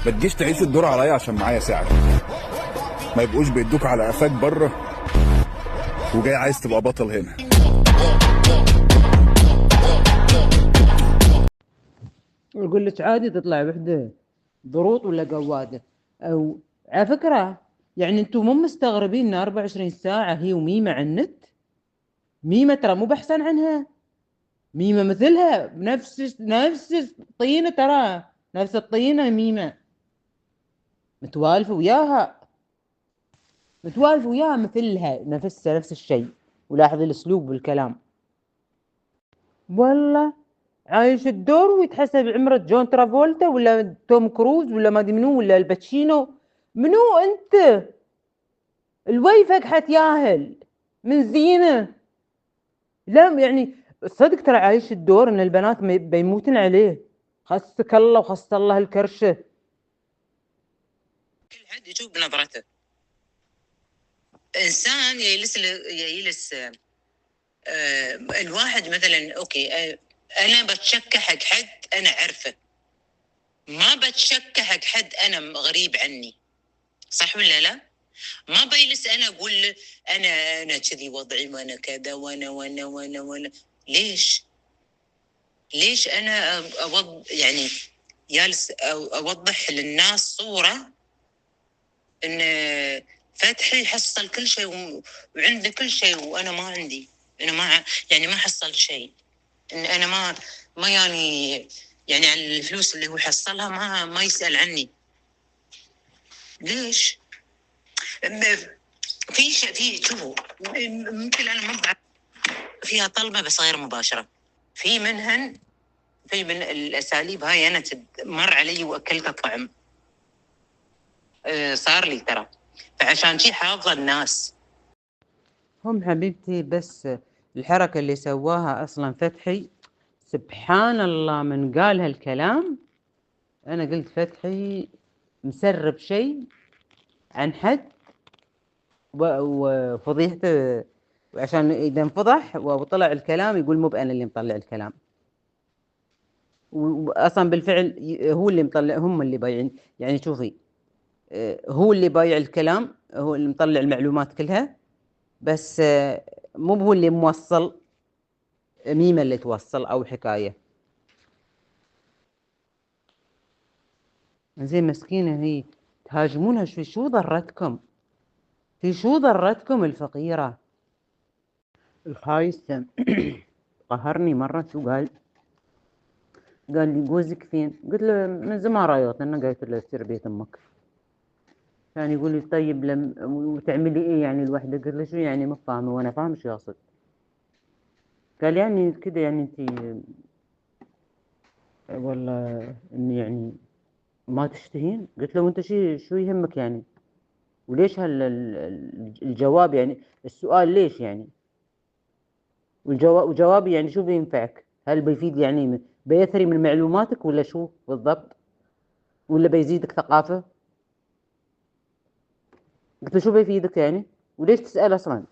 ما تجيش تعيش الدور عليا عشان معايا ساعة. ما يبقوش بيدوك على قفاك بره وجاي عايز تبقى بطل هنا. يقول لك عادي تطلع وحده ضروط ولا قواده. او على فكره يعني انتم مو مستغربين ان 24 ساعه هي وميمه على النت؟ ميمه ترى مو بحسن عنها، ميمه مثلها نفس الطينه، ترى نفس الطينه ميمه، متوالفه وياها مثلها، نفس الشيء. ولاحظ الاسلوب والكلام. والله عايش الدور ويتحسب عمرة جون ترافولتا ولا توم كروز ولا ما ادري منو ولا الباتشينو. منو انت؟ الويفك حتياهل من زينه. لا يعني صدق ترى عايش الدور ان البنات بيموتن عليه. خسك الله وخس الله الكرشه. كل حد يشوف بنظرته. انسان يجلس الواحد مثلا اوكي انا بتشكى حق حد انا عارفه، ما بتشكى حق حد انا غريب عني، صح ولا لا؟ ما بيلس انا اقول انا كذي وضعي وانا كذا وانا ليش انا يعني جالس اوضح للناس صوره ان فتحي يحصل كل شيء وعنده كل شيء وانا ما عندي، انا ما حصل شيء، ان انا ما يعني على الفلوس اللي هو حصلها ما يسأل عني. ليش؟ في شوفوا، ممكن انا ما بعرف فيها طلبه بس غير مباشره. في من الاساليب هاي انا مر علي واكلت الطعم. صار لي ترى، فعشان شي حافظه الناس. هم حبيبتي بس الحركة اللي سواها اصلا فتحي، سبحان الله من قال هالكلام انا قلت فتحي مسرب شيء عن حد وفضيحته، عشان اذا انفضح وطلع الكلام يقول مو بانا اللي مطلع الكلام. واصلا بالفعل هو اللي مطلع، هم اللي بايعين. يعني شوفي، هو اللي بايع الكلام، هو اللي مطلع المعلومات كلها، بس مو هو اللي موصل، ميمة اللي توصل او حكايه. زين مسكينه هي تهاجمونها. شو ضرتكم؟ شو ضرتكم الفقيره؟ الخايس قهرني مره. شو قال لي جوزك فين؟ قلت له من زمان رايط انه قلت له سير بيت امك. كان يقول لي طيب وتعملي ايه يعني الوحده؟ قلت له شو يعني مو فاهمه. وانا فاهم شو يقصد. قال يعني كذا يعني انت والله اني يعني ما تشتهين. قلت له وانت شو يهمك يعني؟ وليش الجواب يعني السؤال ليش يعني؟ وجوابي يعني شو بينفعك؟ هل بيفيد يعني بيثري من معلوماتك ولا شو بالضبط؟ ولا بيزيدك ثقافة؟ قلت له شو بيفيدك يعني؟ وليش تسأل أصلا؟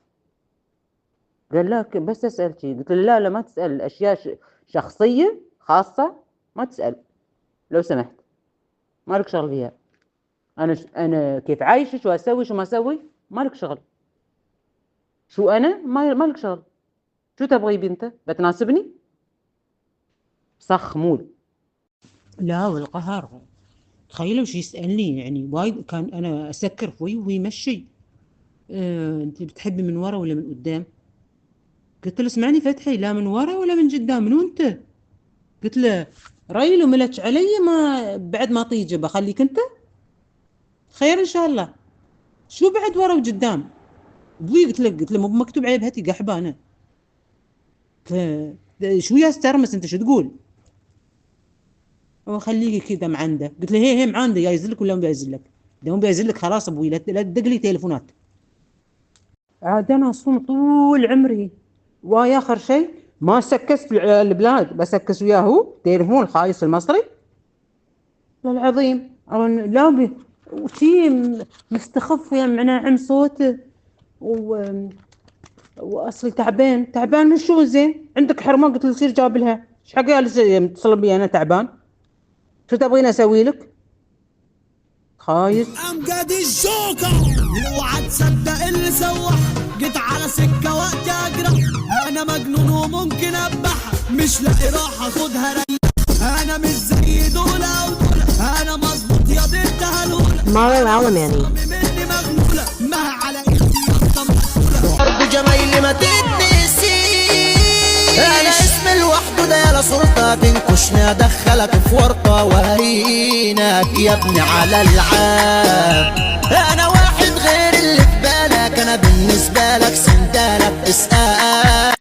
قال لا بس أسأل شيء. قلت له لا ما تسأل أشياء شخصية خاصة، ما تسأل لو سمحت، ما لك شغل فيها. أنا كيف عايشة، شو أسوي شو ما أسوي، ما لك شغل. شو أنا ما لك شغل. شو تبغي بنته بتناسبني؟ صخ مول. لا والقهر. تخيلوا وش يسألني يعني. وايد كان أنا أسكر فوي وهو يمشي. أنت بتحبي من ورا ولا من قدام؟ قلت له اسمعني فتحي، لا من ورا ولا من قدام، منو أنت؟ قلت له ريل وملك علي، ما بعد ما طيجه بخليك أنت خير إن شاء الله. شو بعد ورا وقدام؟ ابوي قلت له مو مكتوب عليه بهتي قحبانه. شو يا استرمس انت شو تقول؟ هو خليكي كذا معنده. قلت له هي معنده، يا يزلك ولا مو بيزلك؟ اذا مو بيزلك خلاص ابوي لا تدق لي تليفونات. عاد انا اصوم طول عمري ويا اخر شيء ما سكست البلاد، بسكس وياه هو تليفون الخايس المصري. والله العظيم لا وشي مستخف يا ناعم صوته واصلي تعبان من شو؟ زين عندك حرمان. قلت له صير جاب لها ايش حق متصل بي انا تعبان؟ شو تبغين اسوي لك؟ خايس. امجد الجوكر، اوعى تصدق اللي سوح، جيت على سكه وقت اجرح، انا مجنون وممكن ابحها، مش لاقي راحه خدها ريح، انا مش زي دول او دول، انا مظبوط يا ديت هلوله. مارو علماني مني مغلوله، ما على ايدي يا مسؤوله، برضه جمايلي ما تتنسيش، انا اسمي لوحده ده يالا سلطه، تنكشني ادخلك في ورطه وهينك يا ابني على العاب، انا واحد غير اللي في بالك، انا بالنسبه لك سندالك اسال.